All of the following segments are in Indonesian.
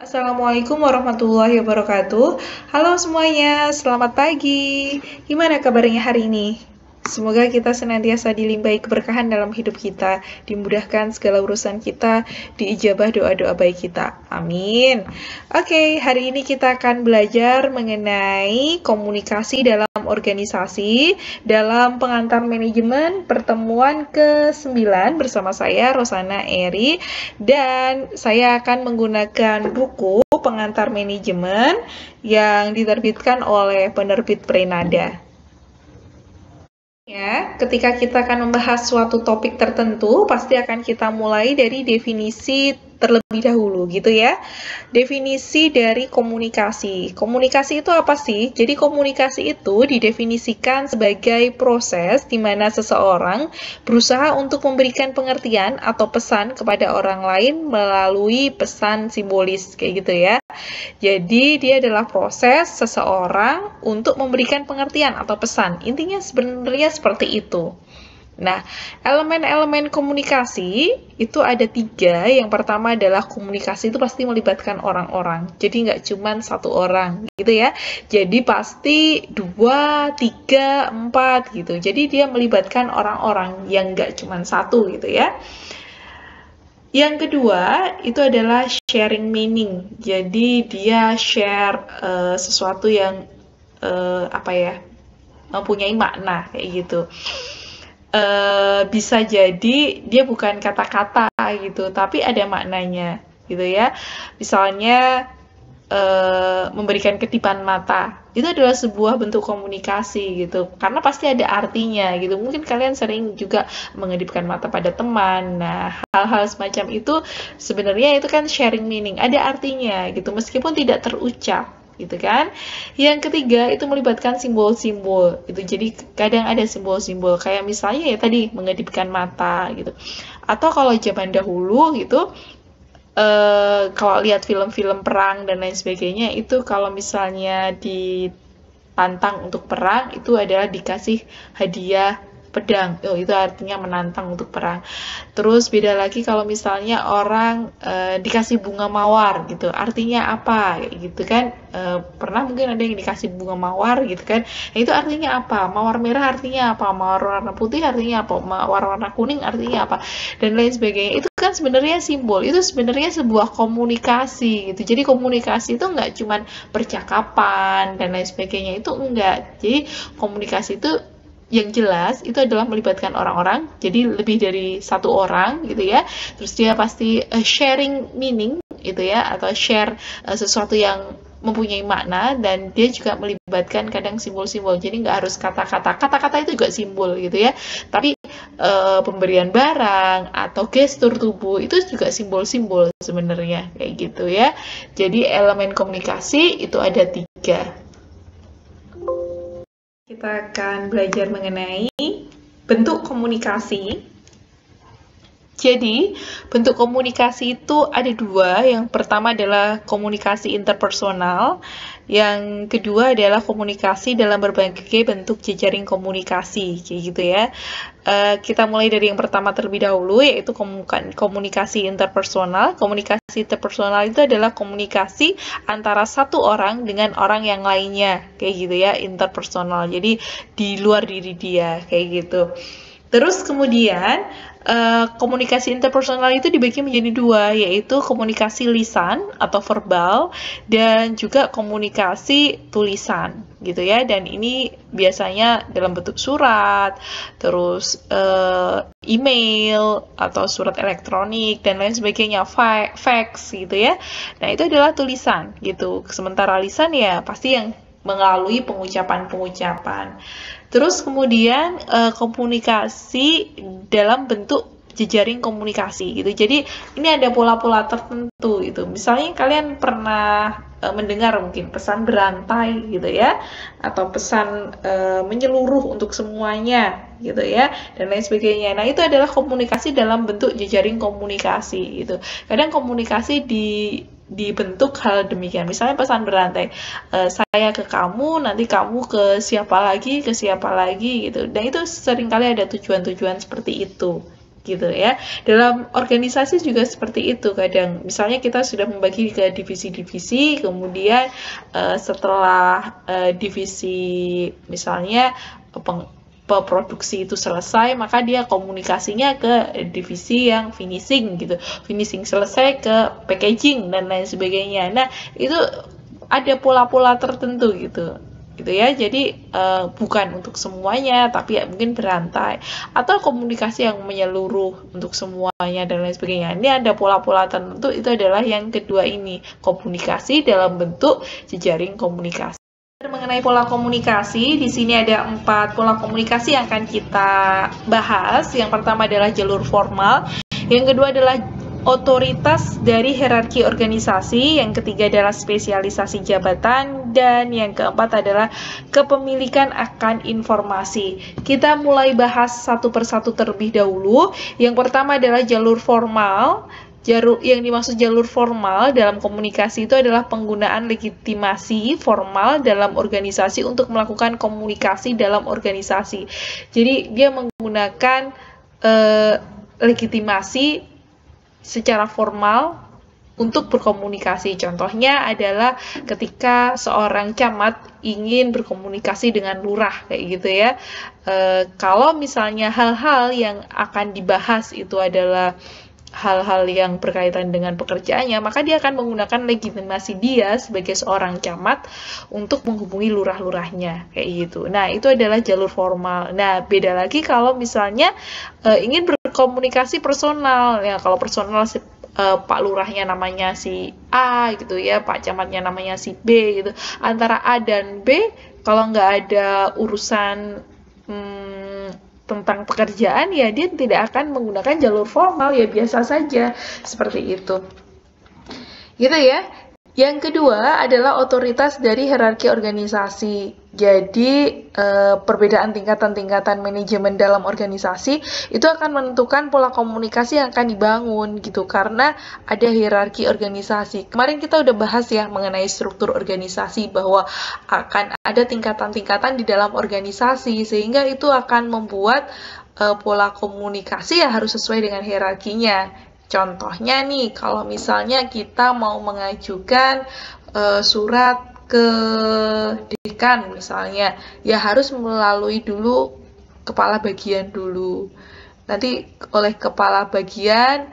Assalamualaikum warahmatullahi wabarakatuh. Halo semuanya, selamat pagi. Gimana kabarnya hari ini? Semoga kita senantiasa dilimpahi keberkahan dalam hidup kita, dimudahkan segala urusan kita, diijabah doa-doa baik kita. Amin. Oke, hari ini kita akan belajar mengenai komunikasi dalam organisasi dalam pengantar manajemen pertemuan ke-9 bersama saya Rosana Eri, dan saya akan menggunakan buku pengantar manajemen yang diterbitkan oleh penerbit Prenada. Ya, ketika kita akan membahas suatu topik tertentu, pasti akan kita mulai dari definisi terlebih dahulu, gitu ya. Definisi dari komunikasi. Komunikasi itu apa sih? Jadi komunikasi itu didefinisikan sebagai proses di mana seseorang berusaha untuk memberikan pengertian atau pesan kepada orang lain melalui pesan simbolis, kayak gitu ya. Jadi dia adalah proses seseorang untuk memberikan pengertian atau pesan. Intinya sebenarnya seperti itu. Nah, elemen-elemen komunikasi itu ada 3. Yang pertama adalah komunikasi itu pasti melibatkan orang-orang. Jadi nggak cuma satu orang gitu ya. Jadi pasti 2, 3, 4 gitu. Jadi dia melibatkan orang-orang yang nggak cuma satu gitu ya. Yang kedua itu adalah sharing meaning. Jadi dia share sesuatu yang mempunyai makna kayak gitu. Bisa jadi dia bukan kata-kata gitu, tapi ada maknanya gitu ya. Misalnya memberikan kedipan mata, itu adalah sebuah bentuk komunikasi gitu, karena pasti ada artinya gitu. Mungkin kalian sering juga mengedipkan mata pada teman. Nah, hal-hal semacam itu sebenarnya itu kan sharing meaning, ada artinya gitu, meskipun tidak terucap gitu kan. Yang ketiga itu melibatkan simbol-simbol gitu. Jadi kadang ada simbol-simbol kayak misalnya ya tadi mengedipkan mata gitu. Atau kalau zaman dahulu gitu, kalau lihat film-film perang dan lain sebagainya, itu kalau misalnya ditantang untuk perang, itu adalah dikasih hadiah pedang. Itu artinya menantang untuk perang. Terus beda lagi kalau misalnya orang dikasih bunga mawar gitu, artinya apa gitu kan. Pernah mungkin ada yang dikasih bunga mawar gitu kan. Nah, itu artinya apa? Mawar merah artinya apa? Mawar warna putih artinya apa? Mawar warna kuning artinya apa? Dan lain sebagainya. Itu kan sebenarnya simbol. Itu sebenarnya sebuah komunikasi gitu. Jadi komunikasi itu nggak cuma percakapan dan lain sebagainya, itu enggak. Jadi komunikasi itu yang jelas itu adalah melibatkan orang-orang, jadi lebih dari satu orang gitu ya. Terus dia pasti sharing meaning gitu ya, atau share sesuatu yang mempunyai makna, dan dia juga melibatkan kadang simbol-simbol. Jadi nggak harus kata-kata, kata-kata itu juga simbol gitu ya, tapi pemberian barang atau gestur tubuh itu juga simbol-simbol sebenarnya kayak gitu ya. Jadi elemen komunikasi itu ada 3. Kita akan belajar mengenai bentuk komunikasi. Jadi, bentuk komunikasi itu ada 2. Yang pertama adalah komunikasi interpersonal. Yang kedua adalah komunikasi dalam berbagai bentuk jejaring komunikasi, kayak gitu ya. Kita mulai dari yang pertama terlebih dahulu, yaitu komunikasi interpersonal. Komunikasi interpersonal itu adalah komunikasi antara satu orang dengan orang yang lainnya, kayak gitu ya, interpersonal. Jadi di luar diri dia, kayak gitu. Terus kemudian komunikasi interpersonal itu dibagi menjadi 2, yaitu komunikasi lisan atau verbal dan juga komunikasi tulisan gitu ya. Dan ini biasanya dalam bentuk surat, terus email atau surat elektronik dan lain sebagainya, fax gitu ya. Nah, itu adalah tulisan gitu. Sementara lisan ya pasti yang melalui pengucapan-pengucapan. Terus kemudian komunikasi dalam bentuk jejaring komunikasi gitu. Jadi ini ada pola-pola tertentu gitu. Misalnya kalian pernah mendengar mungkin pesan berantai gitu ya, atau pesan menyeluruh untuk semuanya gitu ya, dan lain sebagainya. Nah, itu adalah komunikasi dalam bentuk jejaring komunikasi gitu. Kadang komunikasi dibentuk hal demikian. Misalnya pesan berantai, saya ke kamu, nanti kamu ke siapa lagi gitu. Dan itu seringkali ada tujuan-tujuan seperti itu gitu ya. Dalam organisasi juga seperti itu kadang. Misalnya kita sudah membagi ke divisi-divisi, kemudian setelah divisi misalnya produksi itu selesai, maka dia komunikasinya ke divisi yang finishing gitu. Finishing selesai ke packaging dan lain sebagainya. Nah, itu ada pola-pola tertentu gitu ya. Jadi bukan untuk semuanya, tapi ya mungkin berantai atau komunikasi yang menyeluruh untuk semuanya dan lain sebagainya. Ini ada pola-pola tertentu, itu adalah yang kedua ini, komunikasi dalam bentuk jejaring komunikasi. Mengenai pola komunikasi, di sini ada 4 pola komunikasi yang akan kita bahas. Yang pertama adalah jalur formal, yang kedua adalah otoritas dari hierarki organisasi, yang ketiga adalah spesialisasi jabatan, dan yang keempat adalah kepemilikan akan informasi. Kita mulai bahas satu persatu terlebih dahulu. Yang pertama adalah jalur formal. Yang dimaksud jalur formal dalam komunikasi itu adalah penggunaan legitimasi formal dalam organisasi untuk melakukan komunikasi dalam organisasi. Jadi dia menggunakan legitimasi secara formal untuk berkomunikasi. Contohnya adalah ketika seorang camat ingin berkomunikasi dengan lurah, kayak gitu ya. Kalau misalnya hal-hal yang akan dibahas itu adalah hal-hal yang berkaitan dengan pekerjaannya, maka dia akan menggunakan legitimasi dia sebagai seorang camat untuk menghubungi lurah-lurahnya, kayak gitu. Nah, itu adalah jalur formal. Nah, beda lagi kalau misalnya ingin berkomunikasi personal. Ya, kalau personal Pak lurahnya namanya si A gitu ya, Pak camatnya namanya si B gitu. Antara A dan B, kalau nggak ada urusan tentang pekerjaan, ya dia tidak akan menggunakan jalur formal, ya biasa saja seperti itu gitu ya. Yang kedua adalah otoritas dari hierarki organisasi. Jadi perbedaan tingkatan-tingkatan manajemen dalam organisasi itu akan menentukan pola komunikasi yang akan dibangun gitu, karena ada hierarki organisasi. Kemarin kita udah bahas ya mengenai struktur organisasi, bahwa akan ada tingkatan-tingkatan di dalam organisasi, sehingga itu akan membuat pola komunikasi ya harus sesuai dengan hierarkinya. Contohnya nih, kalau misalnya kita mau mengajukan surat ke dekan misalnya, ya harus melalui dulu kepala bagian dulu. Nanti oleh kepala bagian,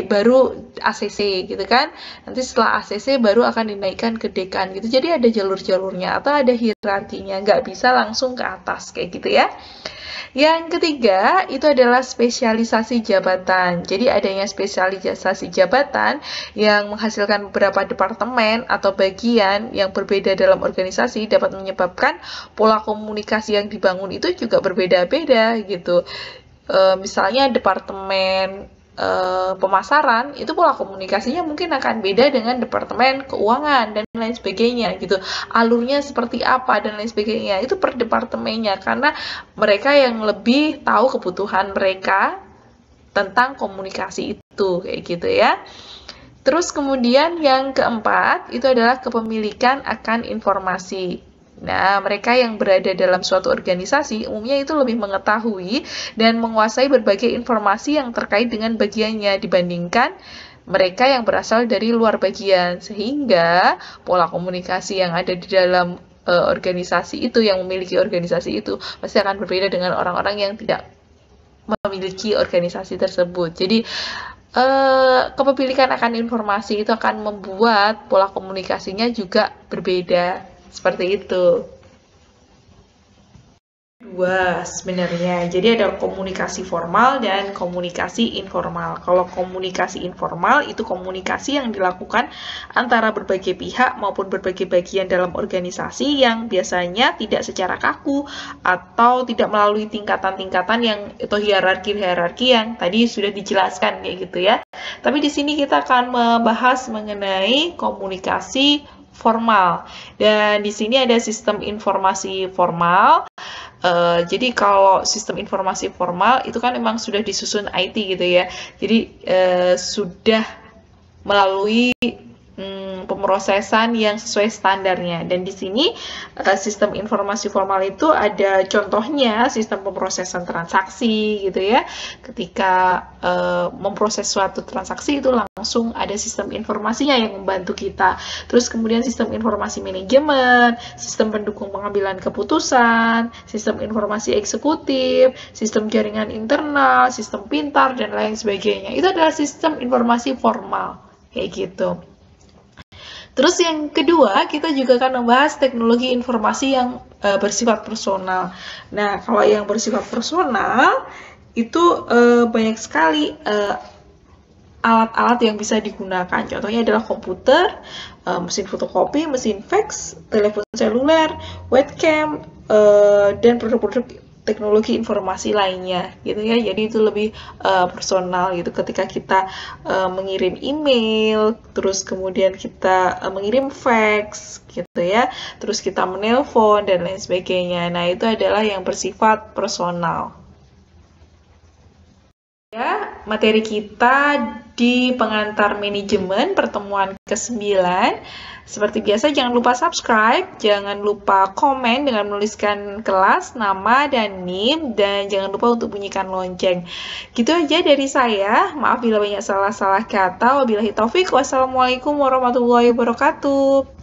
baru ACC gitu kan. Nanti setelah ACC baru akan dinaikkan ke dekan gitu. Jadi ada jalur-jalurnya atau ada hierarkinya, nggak bisa langsung ke atas kayak gitu ya. Yang ketiga itu adalah spesialisasi jabatan. Jadi adanya spesialisasi jabatan yang menghasilkan beberapa departemen atau bagian yang berbeda dalam organisasi dapat menyebabkan pola komunikasi yang dibangun itu juga berbeda-beda gitu. Misalnya departemen pemasaran, itu pola komunikasinya mungkin akan beda dengan departemen keuangan dan lain sebagainya gitu. Alurnya seperti apa dan lain sebagainya, itu per departemennya, karena mereka yang lebih tahu kebutuhan mereka tentang komunikasi itu, kayak gitu ya. Terus kemudian yang keempat itu adalah kepemilikan akan informasi. Nah, mereka yang berada dalam suatu organisasi umumnya itu lebih mengetahui dan menguasai berbagai informasi yang terkait dengan bagiannya dibandingkan mereka yang berasal dari luar bagian, sehingga pola komunikasi yang ada di dalam organisasi itu, yang memiliki organisasi itu, pasti akan berbeda dengan orang-orang yang tidak memiliki organisasi tersebut. Jadi kepemilikan akan informasi itu akan membuat pola komunikasinya juga berbeda. Seperti itu. Dua sebenarnya. Jadi ada komunikasi formal dan komunikasi informal. Kalau komunikasi informal itu komunikasi yang dilakukan antara berbagai pihak maupun berbagai bagian dalam organisasi yang biasanya tidak secara kaku atau tidak melalui tingkatan-tingkatan yang atau hierarki-hierarki yang tadi sudah dijelaskan kayak gitu ya. Tapi di sini kita akan membahas mengenai komunikasi formal. Dan di sini ada sistem informasi formal. Jadi kalau sistem informasi formal itu kan memang sudah disusun IT gitu ya. Jadi sudah melalui pemrosesan yang sesuai standarnya. Dan di sini sistem informasi formal itu ada contohnya sistem pemrosesan transaksi gitu ya. Ketika memproses suatu transaksi itu langsung ada sistem informasinya yang membantu kita. Terus kemudian sistem informasi manajemen, sistem pendukung pengambilan keputusan, sistem informasi eksekutif, sistem jaringan internal, sistem pintar dan lain sebagainya. Itu adalah sistem informasi formal kayak gitu. Terus yang kedua, kita juga akan membahas teknologi informasi yang bersifat personal. Nah, kalau yang bersifat personal, itu banyak sekali alat-alat yang bisa digunakan. Contohnya adalah komputer, mesin fotokopi, mesin fax, telepon seluler, webcam, dan produk-produk teknologi informasi lainnya gitu ya. Jadi itu lebih personal gitu. Ketika kita mengirim email, terus kemudian kita mengirim fax gitu ya, terus kita menelpon dan lain sebagainya. Nah, itu adalah yang bersifat personal. Ya, materi kita di pengantar manajemen pertemuan ke-9. Seperti biasa, jangan lupa subscribe, jangan lupa komen dengan menuliskan kelas, nama, dan NIM, dan jangan lupa untuk bunyikan lonceng. Gitu aja dari saya. Maaf bila banyak salah-salah kata. Wabillahi taufik. Wassalamualaikum warahmatullahi wabarakatuh.